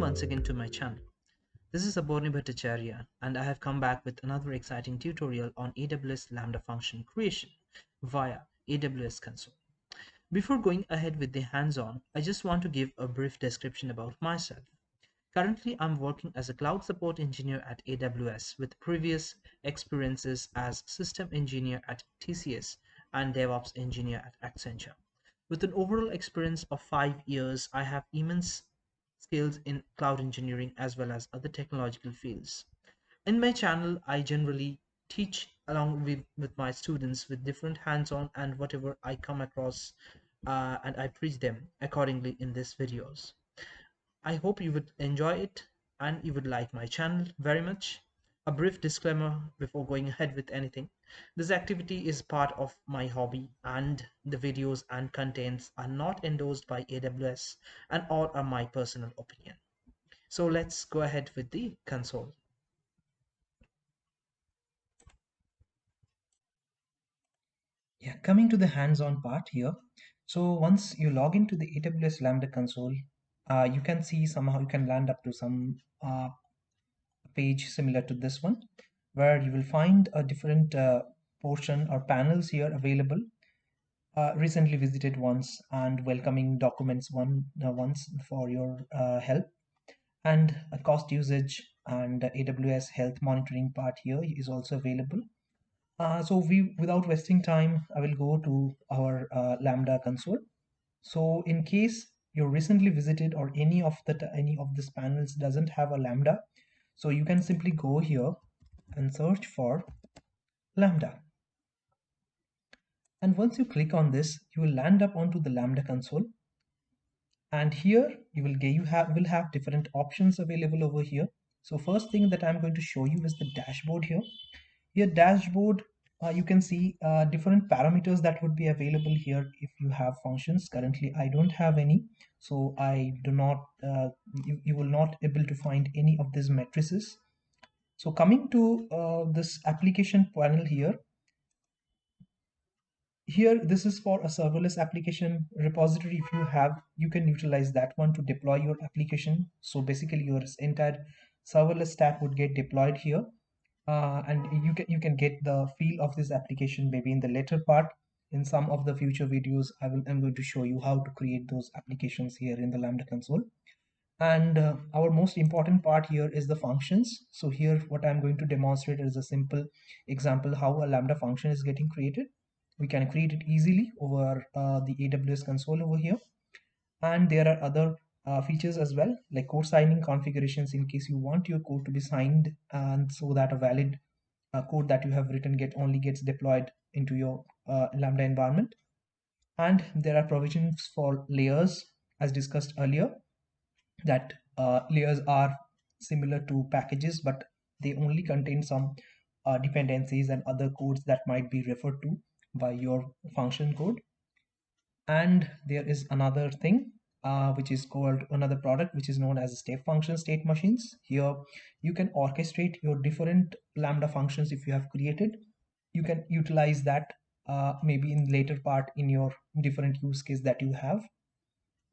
once again to my channel. This is Aborni Bhattacharya and I have come back with another exciting tutorial on AWS Lambda function creation via AWS Console. Before going ahead with the hands-on, I just want to give a brief description about myself. Currently, I'm working as a cloud support engineer at AWS with previous experiences as system engineer at TCS and DevOps engineer at Accenture. With an overall experience of 5 years, I have immense skills in cloud engineering as well as other technological fields. In my channel, I generally teach along with my students with different hands-on and whatever I come across, and I preach them accordingly in these videos. I hope you would enjoy it and you would like my channel very much. A brief disclaimer before going ahead with anything. This activity is part of my hobby and the videos and contents are not endorsed by AWS and all are my personal opinion. So let's go ahead with the console. Yeah, coming to the hands-on part here. So once you log into the AWS Lambda console, you can see somehow you can land up to some page similar to this one, where you will find a different portion or panels here available. Recently visited ones and welcoming documents once for your help, and a cost usage and AWS health monitoring part here is also available. Without wasting time, I will go to our Lambda console. So in case you recently visited or any of these panels doesn't have a Lambda, so you can simply go here and search for Lambda. And once you click on this, you will land up onto the Lambda console. And here will have different options available over here. So first thing that I'm going to show you is the dashboard here. Here dashboard, you can see different parameters that would be available here if you have functions. Currently I don't have any, so I do not you will not able to find any of these matrices. So coming to this application panel here, this is for a serverless application repository. If you have, you can utilize that one to deploy your application. So basically your entire serverless stack would get deployed here. And you can get the feel of this application maybe in the later part. In some of the future videos, I'm going to show you how to create those applications here in the Lambda console. And our most important part here is the functions. So here what I'm going to demonstrate is a simple example how a Lambda function is getting created. We can create it easily over the AWS console over here. And there are other features as well, like code signing configurations in case you want your code to be signed, and so that a valid code that you have written only gets deployed into your Lambda environment. And there are provisions for layers as discussed earlier, that layers are similar to packages, but they only contain some dependencies and other codes that might be referred to by your function code. And there is another thing which is called another product which is known as step function state machines. Here you can orchestrate your different Lambda functions. If you have created, you can utilize that maybe in later part in your different use case that you have.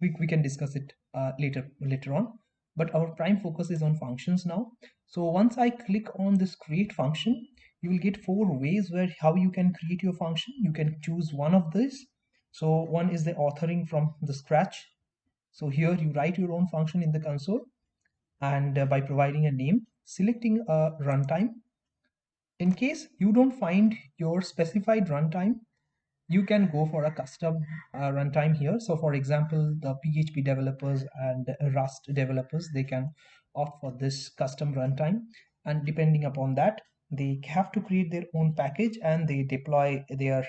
We can discuss it later on, but our prime focus is on functions now. So once I click on this create function, you will get 4 ways where how you can create your function. You can choose one of these. So one is the authoring from the scratch. So here you write your own function in the console, and by providing a name, selecting a runtime. In case you don't find your specified runtime, you can go for a custom runtime here. So for example, the PHP developers and Rust developers, they can opt for this custom runtime, and depending upon that, they have to create their own package and they deploy their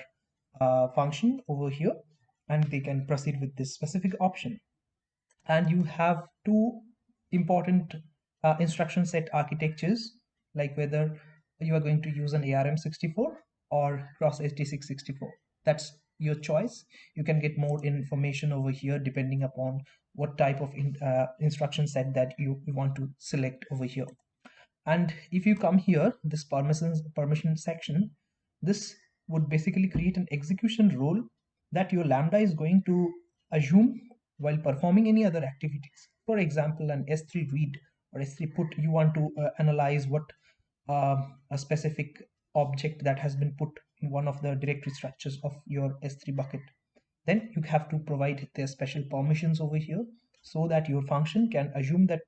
function over here, and they can proceed with this specific option. And you have 2 important instruction set architectures, like whether you are going to use an ARM64 or cross HT664. That's your choice. You can get more information over here depending upon what type of instruction set that you want to select over here. And if you come here, this permission section, this would basically create an execution role that your Lambda is going to assume while performing any other activities. For example, an S3 read or S3 put, you want to analyze what a specific object that has been put in one of the directory structures of your S3 bucket. Then you have to provide the special permissions over here so that your function can assume that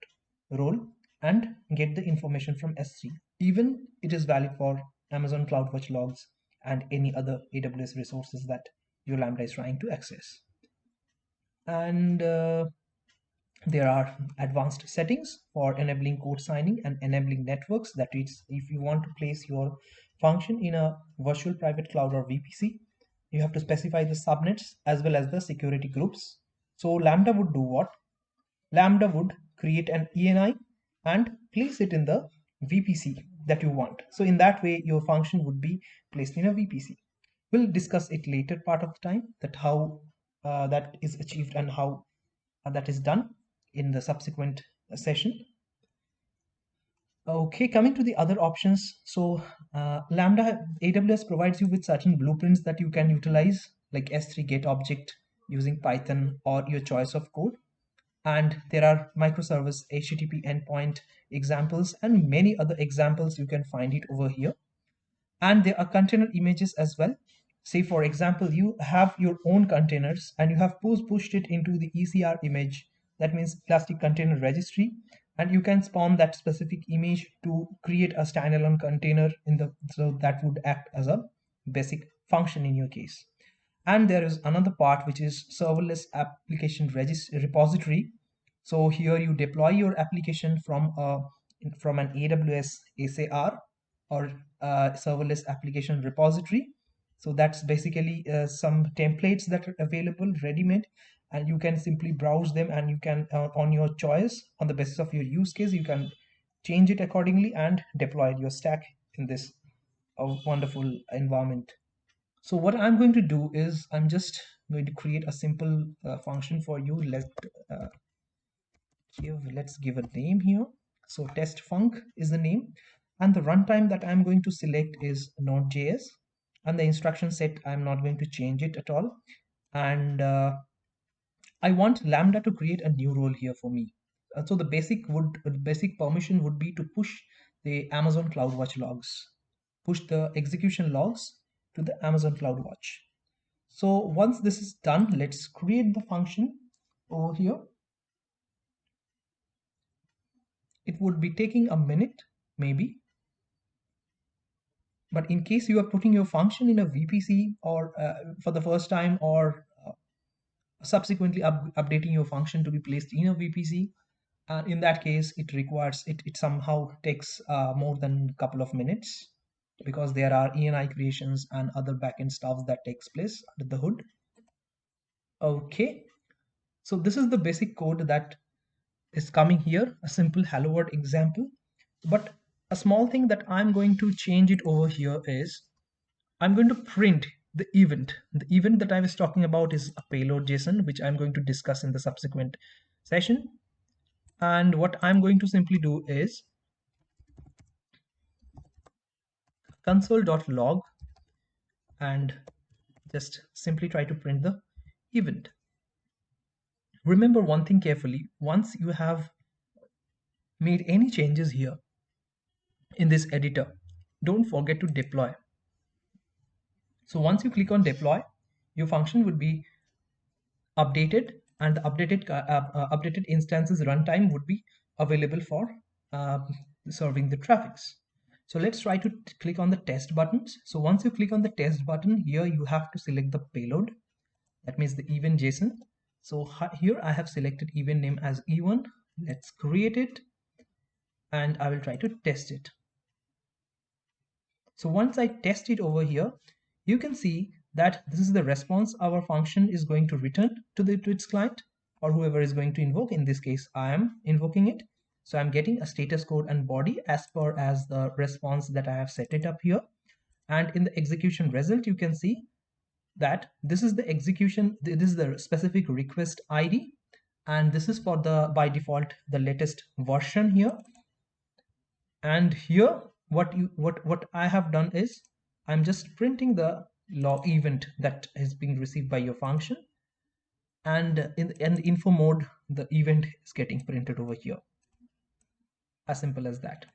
role and get the information from S3. Even it is valid for Amazon CloudWatch logs and any other AWS resources that your Lambda is trying to access. And there are advanced settings for enabling code signing and enabling networks. That is, if you want to place your function in a virtual private cloud or VPC, you have to specify the subnets as well as the security groups. So Lambda would do what? Lambda would create an ENI and place it in the VPC that you want. So in that way, your function would be placed in a VPC. We'll discuss it later part of the time, that how that is achieved and how that is done in the subsequent session. Okay, coming to the other options. So Lambda AWS provides you with certain blueprints that you can utilize, like S3 get object using Python or your choice of code. And there are microservice HTTP endpoint examples and many other examples. You can find it over here. And there are container images as well. Say for example, you have your own containers and you have pushed it into the ECR image, that means Elastic Container Registry, and you can spawn that specific image to create a standalone container in the, so that would act as a basic function in your case. And there is another part which is serverless application repository. So here you deploy your application from an AWS SAR or serverless application repository. So that's basically some templates that are available ready-made, and you can simply browse them, and you can on your choice, on the basis of your use case, you can change it accordingly and deploy your stack in this wonderful environment. So what I'm going to do is I'm just going to create a simple function for you. Let's give a name here. So TestFunc is the name, and the runtime that I'm going to select is Node.js, and the instruction set, I'm not going to change it at all. And I want Lambda to create a new role here for me. So the basic permission would be to push the Amazon CloudWatch logs, push the execution logs to the Amazon CloudWatch. So once this is done, let's create the function over here. It would be taking a minute, maybe. But in case you are putting your function in a VPC or for the first time, or subsequently updating your function to be placed in a VPC, in that case, it somehow takes more than a couple of minutes, because there are ENI creations and other backend stuff that takes place under the hood. Okay, so this is the basic code that is coming here, a simple hello world example. But a small thing that I'm going to change it over here is I'm going to print the event. The event that I was talking about is a payload JSON, which I'm going to discuss in the subsequent session. And what I'm going to simply do is console.log and just simply try to print the event. Remember one thing carefully: once you have made any changes here in this editor, don't forget to deploy. So once you click on deploy, your function would be updated, and the updated instances runtime would be available for serving the traffics. So let's try to click on the test buttons. So once you click on the test button, here you have to select the payload, that means the event JSON. So here I have selected event name as E1. Let's create it, and I will try to test it. So once I test it over here, you can see that this is the response our function is going to return to its client, or whoever is going to invoke. In this case, I am invoking it. So I'm getting a status code and body as per as the response that I have set it up here. And in the execution result, you can see that this is the execution, this is the specific request ID, and this is for the by default the latest version here. And here what I have done is I'm just printing the log event that is being received by your function, and in the info mode, the event is getting printed over here. As simple as that.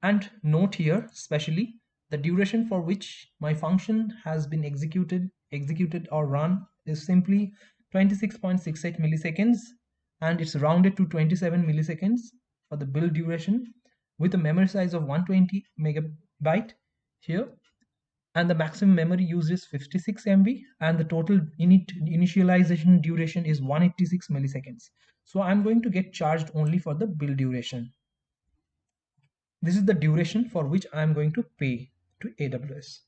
And note here, especially the duration for which my function has been executed or run is simply 26.68 milliseconds, and it's rounded to 27 milliseconds for the build duration, with a memory size of 120 megabyte here, and the maximum memory used is 56 MB, and the total initialization duration is 186 milliseconds. So I'm going to get charged only for the build duration. This is the duration for which I'm going to pay to AWS.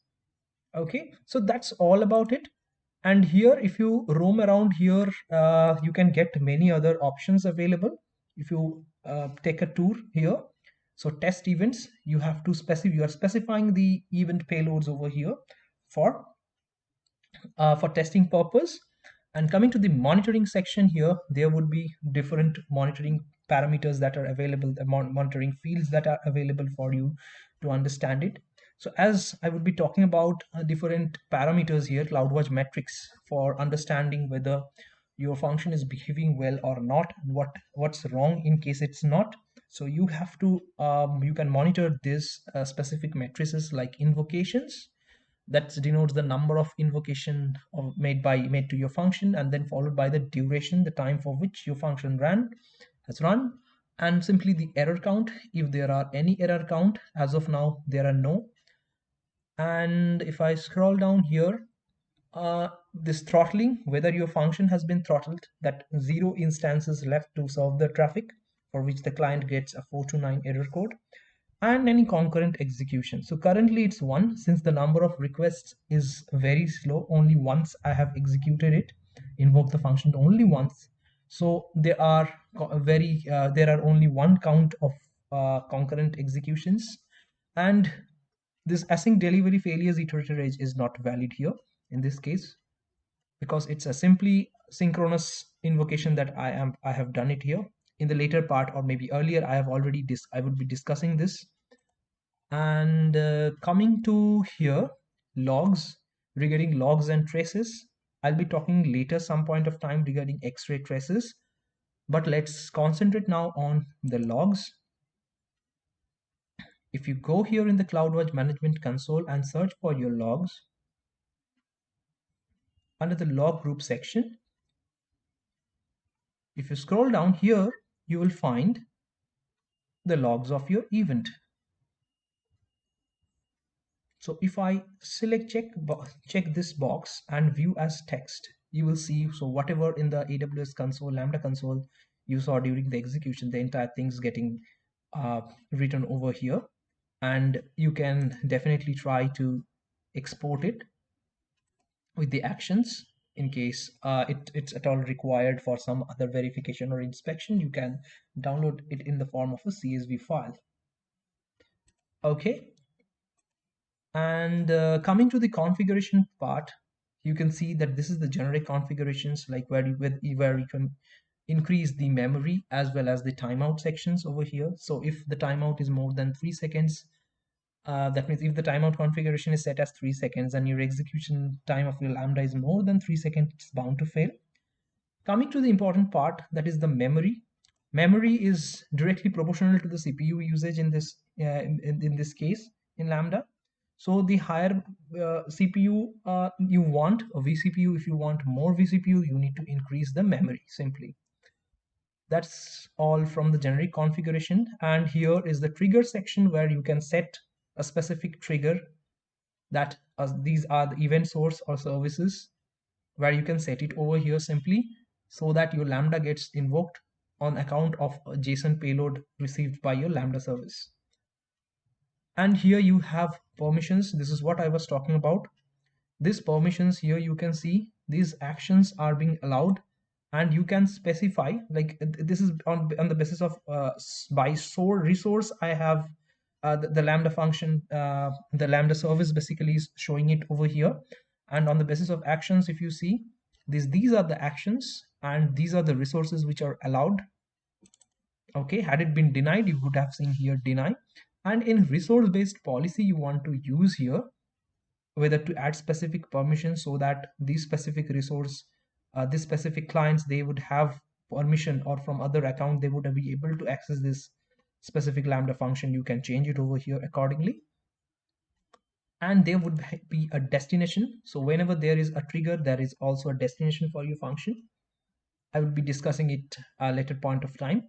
Okay, so that's all about it. And here, if you roam around here, you can get many other options available. If you take a tour here, so test events, you have to you are specifying the event payloads over here for testing purpose. And coming to the monitoring section here, there would be different monitoring parameters that are available, the monitoring fields that are available for you to understand it. So as I would be talking about different parameters here, CloudWatch metrics for understanding whether your function is behaving well or not, and what's wrong in case it's not. So you have to you can monitor this specific matrices like invocations, that denotes the number of invocation made to your function, and then followed by the duration, the time for which your function has run, and simply the error count, if there are any error count. As of now, there are no. And if I scroll down here, this throttling, whether your function has been throttled, that 0 instances left to serve the traffic, for which the client gets a 429 error code, and any concurrent execution. So currently it's 1, since the number of requests is very slow. Only once I have executed it, invoke the function only once. So there are there are only 1 count of concurrent executions, and this async delivery failures iterator age is not valid here in this case, because it's a simply synchronous invocation that I have done it here. In the later part, or maybe earlier, I would be discussing this. And coming to here, logs, regarding logs and traces, I'll be talking later some point of time regarding X-ray traces, but let's concentrate now on the logs. If you go here in the CloudWatch Management Console and search for your logs, under the log group section, if you scroll down here, you will find the logs of your event. So if I select check this box and view as text, you will see, so whatever in the AWS console, Lambda console you saw during the execution, the entire thing's getting written over here. And you can definitely try to export it with the actions in case it's at all required for some other verification or inspection. You can download it in the form of a CSV file. Okay. And coming to the configuration part, you can see that this is the generic configurations, like where you can increase the memory as well as the timeout sections over here. So if the timeout is more than 3 seconds, that means if the timeout configuration is set as 3 seconds and your execution time of your Lambda is more than 3 seconds, it's bound to fail. Coming to the important part, that is the memory. Memory is directly proportional to the CPU usage in this case in Lambda. So the higher CPU you want, a vCPU, if you want more vCPU, you need to increase the memory simply. That's all from the generic configuration. And here is the trigger section where you can set a specific trigger, that these are the event source or services, where you can set it over here simply, so that your Lambda gets invoked on account of a JSON payload received by your Lambda service. And here you have permissions. This is what I was talking about. These permissions here, you can see these actions are being allowed, and you can specify, like this is on the basis of by resource. I have the Lambda function, the Lambda service basically is showing it over here. And on the basis of actions, if you see, these are the actions, and these are the resources which are allowed. Okay, had it been denied, you would have seen here deny. And in resource based policy, you want to use here whether to add specific permissions so that these specific resource this specific clients, they would have permission, or from other account they would be able to access this specific Lambda function. You can change it over here accordingly. And there would be a destination. So whenever there is a trigger, there is also a destination for your function. I will be discussing it at a later point of time.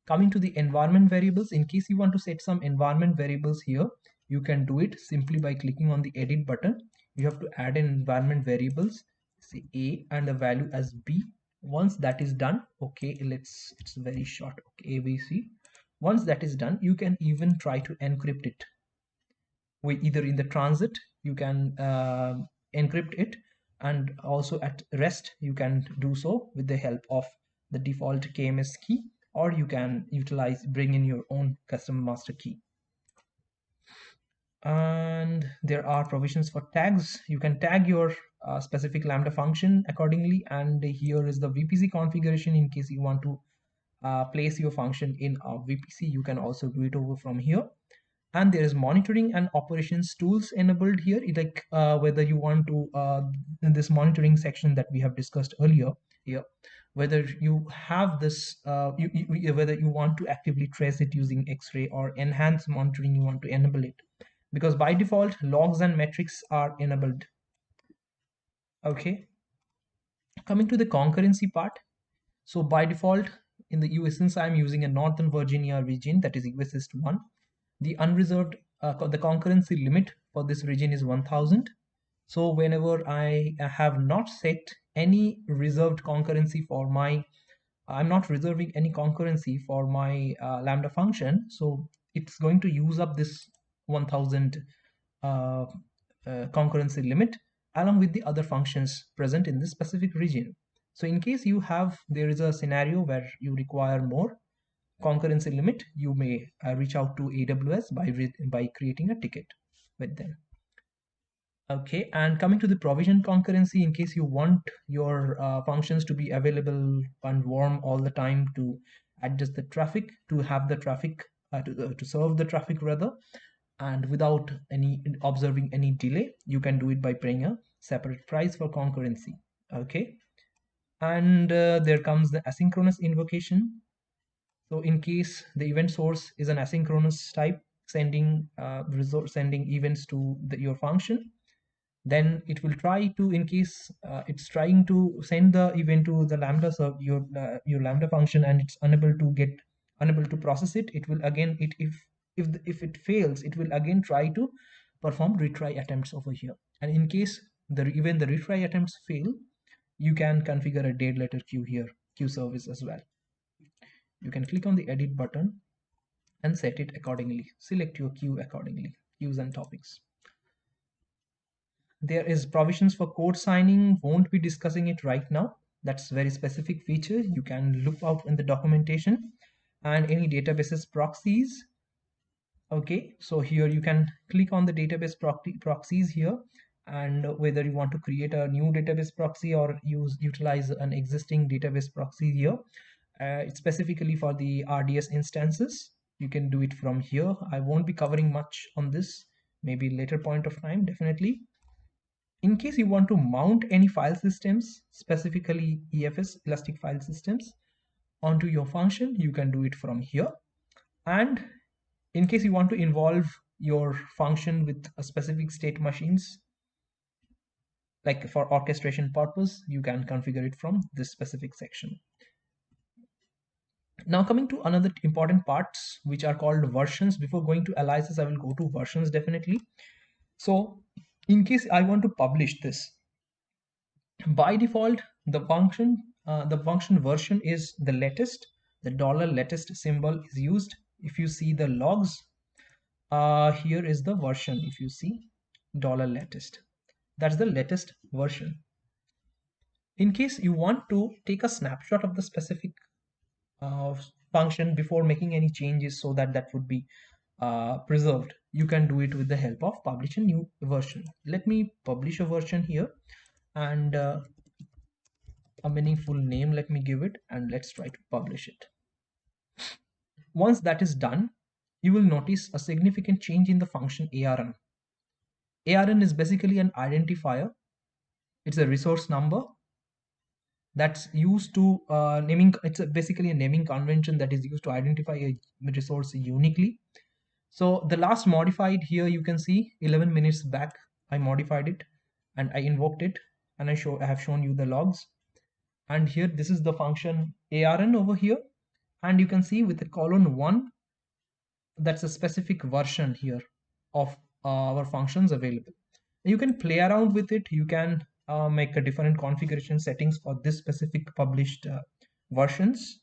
Coming to the environment variables, in case you want to set some environment variables here, you can do it simply by clicking on the edit button. You have to add an environment variables, say A and the value as B. Once that is done, okay, it's very short, okay, ABC. Once that is done, you can even try to encrypt it. Either in the transit, you can encrypt it, and also at rest, you can do so with the help of the default KMS key, or you can bring in your own custom master key. And there are provisions for tags. You can tag your specific Lambda function accordingly, and here is the VPC configuration. In case you want to place your function in a VPC, you can also do it over from here. And there is monitoring and operations tools enabled here, like whether you want to in this monitoring section that we have discussed earlier here, whether you have this whether you want to actively trace it using X-ray, or enhanced monitoring you want to enable it, because by default logs and metrics are enabled. Okay, coming to the concurrency part. So by default in the US, since I'm using a Northern Virginia region, that is US East 1, the unreserved the concurrency limit for this region is 1000. So whenever I have not set any reserved concurrency for my, I'm not reserving any concurrency for my Lambda function, so it's going to use up this 1000 concurrency limit along with the other functions present in this specific region. So in case there is a scenario where you require more concurrency limit, you may reach out to AWS by creating a ticket with them. Okay, and coming to the provision concurrency, in case you want your functions to be available and warm all the time, to adjust the traffic, to have the traffic, to serve the traffic rather, and without observing any delay, you can do it by paying a separate price for concurrency. Okay, and there comes the asynchronous invocation. So in case the event source is an asynchronous type, sending events to your function, then it will try to, in case it's trying to send the event to the Lambda your Lambda function, and it's unable to process it, it will again, if it fails, it will again try to perform retry attempts over here. And in case even the retry attempts fail, you can configure a dead letter queue here, queue service as well. You can click on the edit button and set it accordingly. Select your queue accordingly, queues and topics. There is provisions for code signing. Won't be discussing it right now. That's very specific feature. You can look out in the documentation. And any databases proxies. Okay, so here you can click on the database proxies here, and whether you want to create a new database proxy or utilize an existing database proxy here. It's specifically for the RDS instances. You can do it from here. I won't be covering much on this, maybe later point of time, definitely. In case you want to mount any file systems, specifically EFS, Elastic File Systems, onto your function, you can do it from here. And in case you want to involve your function with a specific state machines, like for orchestration purpose, you can configure it from this specific section. Now coming to another important parts, which are called versions. Before going to analysis, I will go to versions definitely. So in case I want to publish this, by default, the function version is the latest. The $latest symbol is used. If you see the logs, here is the version. If you see $latest, that's the latest version. In case you want to take a snapshot of the specific function before making any changes, so that would be preserved, you can do it with the help of publish a new version. Let me publish a version here, and a meaningful name let me give it, and let's try to publish it. Once that is done, you will notice a significant change in the function ARN. ARN is basically an identifier. It's a resource number, that's used to naming. It's basically a naming convention that is used to identify a resource uniquely. So the last modified here, you can see 11 minutes back, I modified it and I invoked it, and I have shown you the logs. And here, this is the function ARN over here. And you can see with the colon 1, that's a specific version here of our functions available. You can play around with it. You can make a different configuration settings for this specific published versions.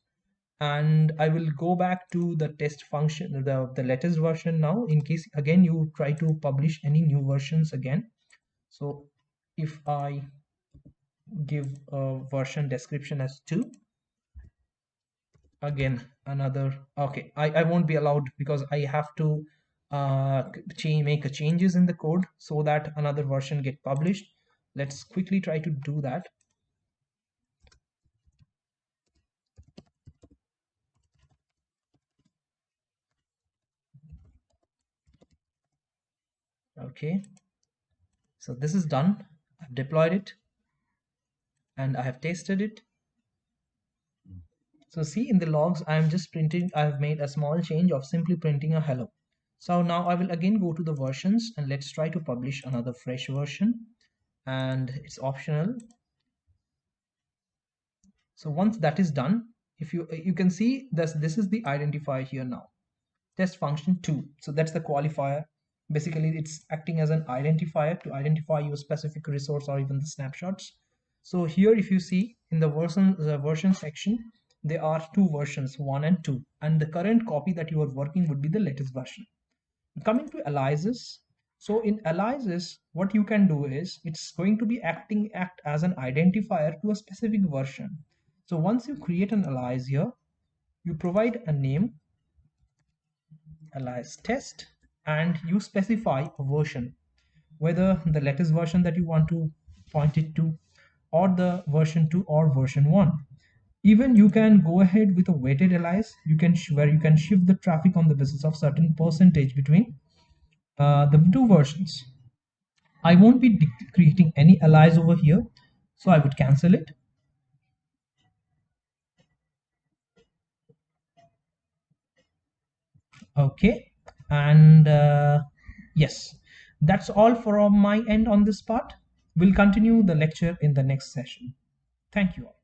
And I will go back to the test function, the latest version now, in case again you try to publish any new versions again. So if I give a version description as 2, again another, okay, I won't be allowed because I have to make a changes in the code so that another version get published. Let's quickly try to do that. Okay, so this is done. I've deployed it and I have tested it. So see in the logs, I'm just printing, I've made a small change of simply printing a hello. So now I will again go to the versions and let's try to publish another fresh version, and it's optional. So once that is done, if you can see this is the identifier here now, test function 2. So that's the qualifier. Basically it's acting as an identifier to identify your specific resource or even the snapshots. So here if you see in the version section, there are two versions, 1 and 2, and the current copy that you are working would be the latest version. Coming to aliases, so in aliases what you can do is it's going to be act as an identifier to a specific version. So once you create an alias here, you provide a name, alias test, and you specify a version, whether the latest version that you want to point it to, or the version 2 or version 1. Even you can go ahead with a weighted alias. You can where you can shift the traffic on the basis of certain percentage between the two versions. I won't be creating any alias over here, so I would cancel it. Okay, and yes, that's all from my end on this part. We'll continue the lecture in the next session. Thank you all.